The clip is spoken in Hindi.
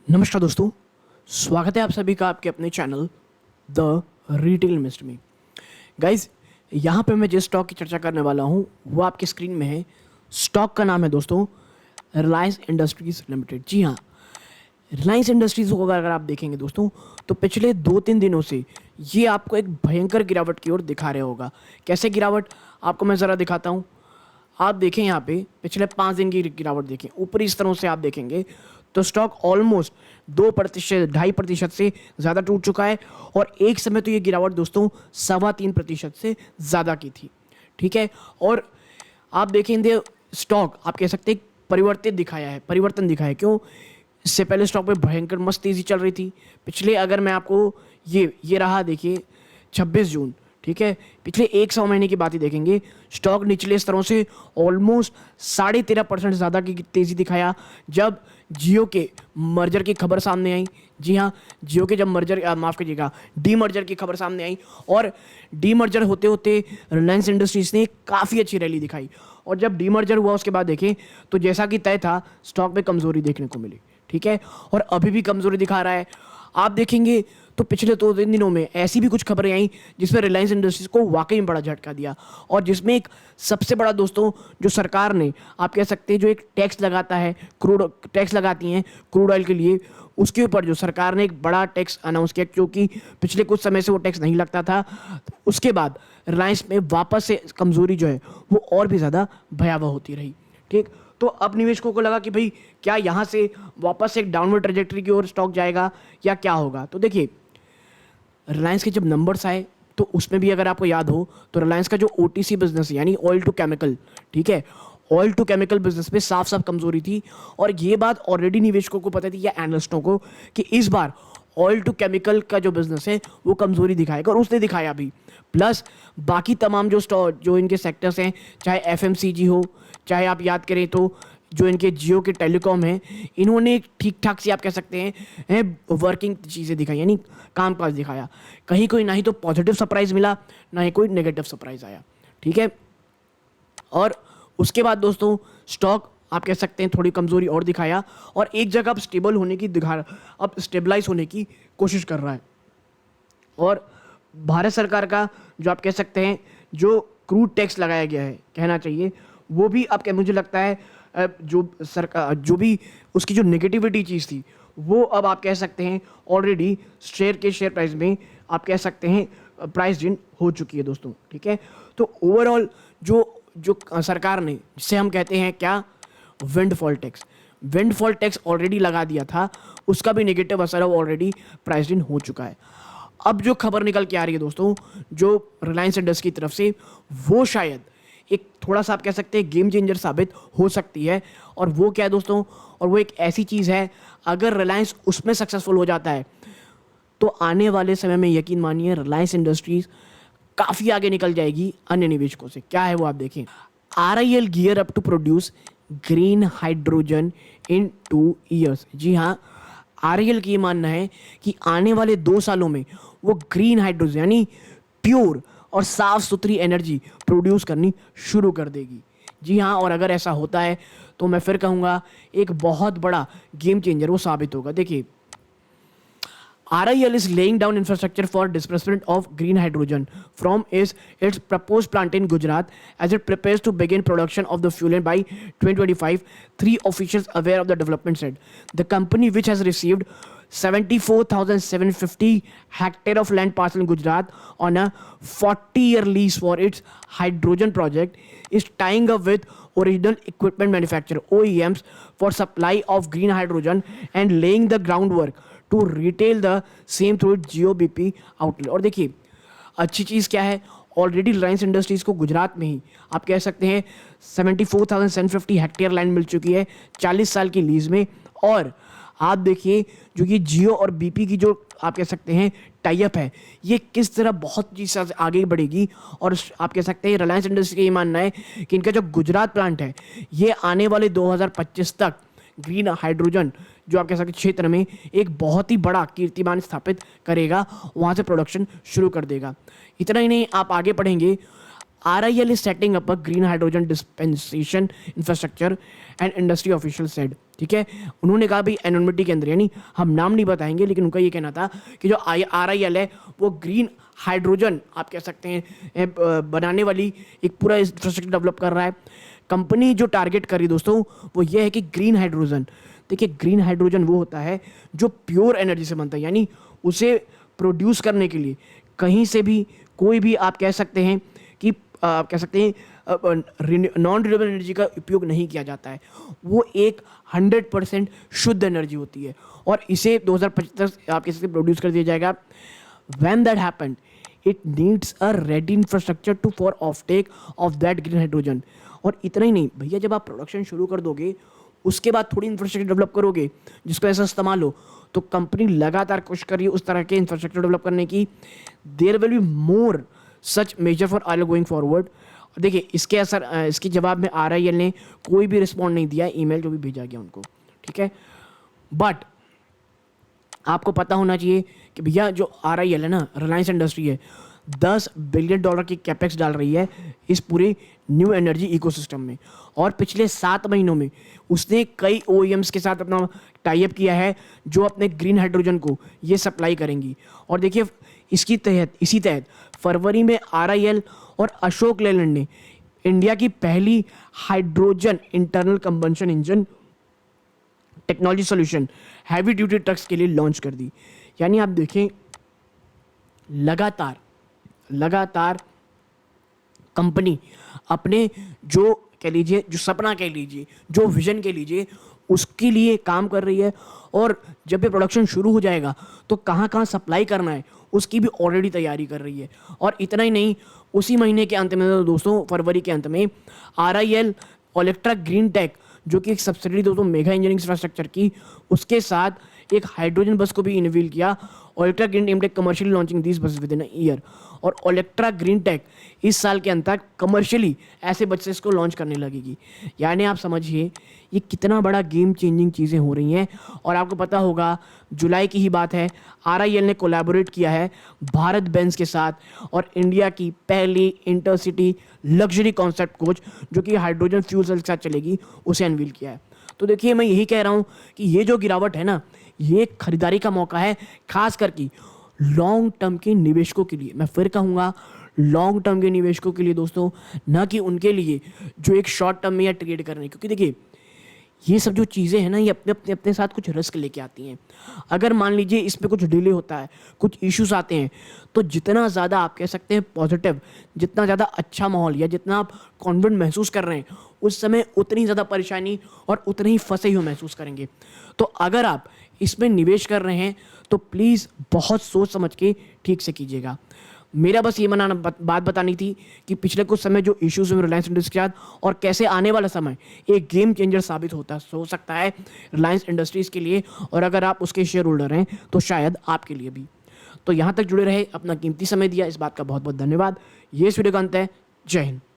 नमस्कार दोस्तों, स्वागत है आप सभी का आपके अपने चैनल द रिटेल इन्वेस्टर में। गाइज, यहाँ पे मैं जिस स्टॉक की चर्चा करने वाला हूँ वो आपके स्क्रीन में है। स्टॉक का नाम है दोस्तों रिलायंस इंडस्ट्रीज़ लिमिटेड। जी हाँ, रिलायंस इंडस्ट्रीज़ को अगर आप देखेंगे दोस्तों तो पिछले 2-3 दिनों से ये आपको एक भयंकर गिरावट की ओर दिखा रहा होगा। कैसे गिरावट, आपको मैं ज़रा दिखाता हूँ। आप देखें यहाँ पे पिछले 5 दिन की गिरावट देखें, ऊपरी स्तरों से आप देखेंगे तो स्टॉक ऑलमोस्ट 2%, 2.5% से ज़्यादा टूट चुका है। और एक समय तो ये गिरावट दोस्तों 3.25% से ज़्यादा की थी। ठीक है, और आप देखेंगे स्टॉक आप कह सकते हैं परिवर्तन दिखाया है। क्यों? इससे पहले स्टॉक पे भयंकर मस्त तेज़ी चल रही थी। पिछले अगर मैं आपको ये रहा देखिए 26 जून, ठीक है, पिछले 100 महीने की बात ही देखेंगे, स्टॉक निचले स्तरों से ऑलमोस्ट 13.5% ज़्यादा की तेज़ी दिखाया जब जियो के मर्जर की खबर सामने आई। जी हाँ, जियो के जब डीमर्जर की खबर सामने आई और डीमर्जर होते होते रिलायंस इंडस्ट्रीज़ ने काफ़ी अच्छी रैली दिखाई। और जब डीमर्जर हुआ उसके बाद देखें तो जैसा कि तय था स्टॉक में कमज़ोरी देखने को मिली। ठीक है, और अभी भी कमज़ोरी दिखा रहा है। आप देखेंगे तो पिछले 2-3 दिनों में ऐसी भी कुछ खबरें आई जिसमें रिलायंस इंडस्ट्रीज़ को वाकई में बड़ा झटका दिया। और जिसमें एक सबसे बड़ा दोस्तों जो सरकार ने आप कह सकते हैं जो एक टैक्स लगाती हैं क्रूड ऑयल के लिए, उसके ऊपर जो सरकार ने एक बड़ा टैक्स अनाउंस किया, क्योंकि पिछले कुछ समय से वो टैक्स नहीं लगता था। उसके बाद रिलायंस में वापस से कमज़ोरी जो है वो और भी ज़्यादा भयावह होती रही। ठीक, तो अब निवेशकों को लगा कि भाई क्या यहाँ से वापस एक डाउनवर्ड ट्रेजेक्टरी की ओर स्टॉक जाएगा या क्या होगा। तो देखिए, रिलायंस के जब नंबर्स आए तो उसमें भी अगर आपको याद हो तो रिलायंस का जो OTC बिजनेस है यानी ऑयल टू केमिकल, ठीक है, ऑयल टू केमिकल बिजनेस में साफ साफ कमजोरी थी। और ये बात ऑलरेडी निवेशकों को पता थी या एनालिस्टों को कि इस बार ऑयल टू केमिकल का जो बिजनेस है वो कमजोरी दिखाएगा, और उसने दिखाया भी। प्लस बाकी तमाम जो इनके सेक्टर्स हैं, चाहे FMCG हो, चाहे आप याद करें तो जो इनके जियो के टेलीकॉम हैं, इन्होंने ठीक ठाक सी आप कह सकते हैं वर्किंग चीज़ें दिखाई, यानी कामकाज दिखाया। कहीं कोई ना ही तो पॉजिटिव सरप्राइज मिला, ना ही कोई नेगेटिव सरप्राइज आया। ठीक है, और उसके बाद दोस्तों स्टॉक आप कह सकते हैं थोड़ी कमज़ोरी और दिखाया और एक जगह अब स्टेबलाइज होने की कोशिश कर रहा है। और भारत सरकार का जो आप कह सकते हैं जो क्रूड टैक्स लगाया गया है, कहना चाहिए वो भी आपके मुझे लगता है जो भी उसकी जो नेगेटिविटी चीज़ थी वो अब आप कह सकते हैं ऑलरेडी शेयर प्राइस में आप कह सकते हैं प्राइस इन हो चुकी है दोस्तों। ठीक है, तो ओवरऑल जो सरकार ने, जिसे हम कहते हैं क्या, विंडफॉल टैक्स ऑलरेडी लगा दिया था, उसका भी नेगेटिव असर ऑलरेडी प्राइस इन हो चुका है। अब जो खबर निकल के आ रही है दोस्तों जो रिलायंस इंडस्ट्री की तरफ से, वो शायद एक थोड़ा सा आप कह सकते हैं गेम चेंजर साबित हो सकती है। और वो क्या है दोस्तों, और वो एक ऐसी चीज़ है, अगर रिलायंस उसमें सक्सेसफुल हो जाता है तो आने वाले समय में यकीन मानिए रिलायंस इंडस्ट्रीज काफ़ी आगे निकल जाएगी अन्य निवेशकों से। क्या है वो आप देखें, RIL gear up to produce green hydrogen in 2 years। जी हाँ, RIL की ये मानना है कि आने वाले 2 सालों में वो ग्रीन हाइड्रोजन यानी प्योर और साफ सुथरी एनर्जी प्रोड्यूस करनी शुरू कर देगी। जी हाँ, और अगर ऐसा होता है तो मैं फिर कहूँगा एक बहुत बड़ा गेम चेंजर वो साबित होगा। देखिए, RIL is laying down infrastructure for disbursement of green hydrogen from its proposed plant in Gujarat as it prepares to begin production of the fuel by 2025. 3 officials aware of the development said. The company, which has received 74,750 hectare of land parcel in Gujarat on a 40-year lease for its hydrogen project, is tying up with original equipment manufacturer OEMs for supply of green hydrogen and laying the groundwork to retail the same through it GOBP outlet. और देखिए अच्छी चीज़ क्या है, ऑलरेडी रिलायंस इंडस्ट्रीज़ को गुजरात में ही आप कह सकते हैं 74,750 हेक्टेयर लैंड मिल चुकी है 40 साल की लीज में। और आप देखिए जो ये जियो और BP की जो आप कह सकते हैं टाई अप है, ये किस तरह बहुत चीज़ आगे बढ़ेगी। और आप कह सकते हैं रिलायंस इंडस्ट्री का ये मानना है कि इनका जो गुजरात प्लांट है ये आने वाले 2025 तक ग्रीन हाइड्रोजन जो आप कह सकते क्षेत्र में एक बहुत ही बड़ा कीर्तिमान स्थापित करेगा, वहाँ से प्रोडक्शन शुरू कर देगा। इतना ही नहीं, आप आगे पढ़ेंगे RIL is setting up a green hydrogen dispensation infrastructure and industry official said। ठीक है, उन्होंने कहा भाई एनोनिमिटी के अंदर, यानी हम नाम नहीं बताएंगे, लेकिन उनका ये कहना था कि जो RIL है वो ग्रीन हाइड्रोजन आप कह सकते हैं बनाने वाली एक पूरा इंफ्रास्ट्रक्चर डेवलप कर रहा है। कंपनी जो टारगेट कर रही है दोस्तों वो ये है कि ग्रीन हाइड्रोजन, देखिए ग्रीन हाइड्रोजन वो होता है जो प्योर एनर्जी से बनता है, यानी उसे प्रोड्यूस करने के लिए कहीं से भी कोई भी आप कह सकते हैं कि आप कह सकते हैं नॉन रिन्यूएबल एनर्जी का उपयोग नहीं किया जाता है। वो एक 100% शुद्ध एनर्जी होती है और इसे 2025 आप कह सकते हैं प्रोड्यूस कर दिया जाएगा। When that happened, it needs a ready infrastructure to for offtake of that green hydrogen। और इतना ही नहीं भैया, जब आप प्रोडक्शन शुरू कर दोगे उसके बाद थोड़ी इंफ्रास्ट्रक्चर डेवलप करोगे जिसको ऐसा इस्तेमाल हो, तो कंपनी लगातार कोशिश कर रही है उस तरह के इंफ्रास्ट्रक्चर डेवलप करने की। There will be more such major for RIL going forward. देखिए इसके असर इसके जवाब में RIL ने कोई भी रिस्पॉन्ड नहीं दिया, ईमेल जो भी भेजा गया उनको, ठीक है। बट आपको पता होना चाहिए कि भैया जो RIL है ना, रिलायंस इंडस्ट्री है, $10 बिलियन की कैपेक्स डाल रही है इस पूरे न्यू एनर्जी इकोसिस्टम में। और पिछले 7 महीनों में उसने कई OEMs के साथ अपना टाई अप किया है जो अपने ग्रीन हाइड्रोजन को ये सप्लाई करेंगी। और देखिए इसी तहत फरवरी में RIL और अशोक लेलैंड ने इंडिया की पहली hydrogen internal combustion engine technology solution heavy duty trucks के लिए लॉन्च कर दी। यानी आप देखें लगातार कंपनी अपने जो कह लीजिए, जो सपना कह लीजिए, जो विजन कह लीजिए, उसके लिए काम कर रही है। और जब ये प्रोडक्शन शुरू हो जाएगा तो कहाँ कहाँ सप्लाई करना है उसकी भी ऑलरेडी तैयारी कर रही है। और इतना ही नहीं, उसी महीने के अंत में दोस्तों, फरवरी के अंत में RIL ओलेक्ट्रा ग्रीन टेक जो कि एक सब्सिडरी दोस्तों मेगा इंजीनियरिंग इंफ्रास्ट्रक्चर की, उसके साथ एक हाइड्रोजन बस को भी इनवील किया। Olectra green tech commercially launching this bus within a year. और ओलेक्ट्रा ग्रीन टेक इस साल के अंत तक कमर्शियली ऐसे बसेस को लॉन्च करने लगेगी। यानी आप समझिए ये कितना बड़ा गेम चेंजिंग चीज़ें हो रही हैं। और आपको पता होगा जुलाई की ही बात है, RIL ने कोलैबोरेट किया है भारत बेंज के साथ और इंडिया की पहली इंटरसिटी लग्जरी कॉन्सेप्ट कोच जो कि हाइड्रोजन फ्यूल सेल के साथ चलेगी, उसे अनवील किया है। तो देखिए मैं यही कह रहा हूँ कि ये जो गिरावट है ना, ये खरीदारी का मौका है, खास करके लॉन्ग टर्म के निवेशकों के लिए। मैं फिर कहूँगा लॉन्ग टर्म के निवेशकों के लिए दोस्तों, ना कि उनके लिए जो एक शॉर्ट टर्म में या ट्रेड कर रहे हैं। क्योंकि देखिए ये सब जो चीज़ें हैं ना, ये अपने साथ कुछ रिस्क लेके आती हैं। अगर मान लीजिए इसमें कुछ डिले होता है, कुछ इश्यूज आते हैं, तो जितना ज़्यादा आप कह सकते हैं पॉजिटिव, जितना ज़्यादा अच्छा माहौल या जितना आप कॉन्फिडेंट महसूस कर रहे हैं, उस समय उतनी ज़्यादा परेशानी और उतने ही फंसे हुए महसूस करेंगे। तो अगर आप इसमें निवेश कर रहे हैं तो प्लीज़ बहुत सोच समझ के ठीक से कीजिएगा। मेरा बस ये बात बतानी थी कि पिछले कुछ समय जो इश्यूज हुए रिलायंस इंडस्ट्री के साथ और कैसे आने वाला समय एक गेम चेंजर साबित हो सकता है रिलायंस इंडस्ट्रीज़ के लिए, और अगर आप उसके शेयर होल्डर हैं तो शायद आपके लिए भी। तो यहाँ तक जुड़े रहे, अपना कीमती समय दिया, इस बात का बहुत बहुत धन्यवाद। ये इस वीडियो का अंत है। जय हिंद।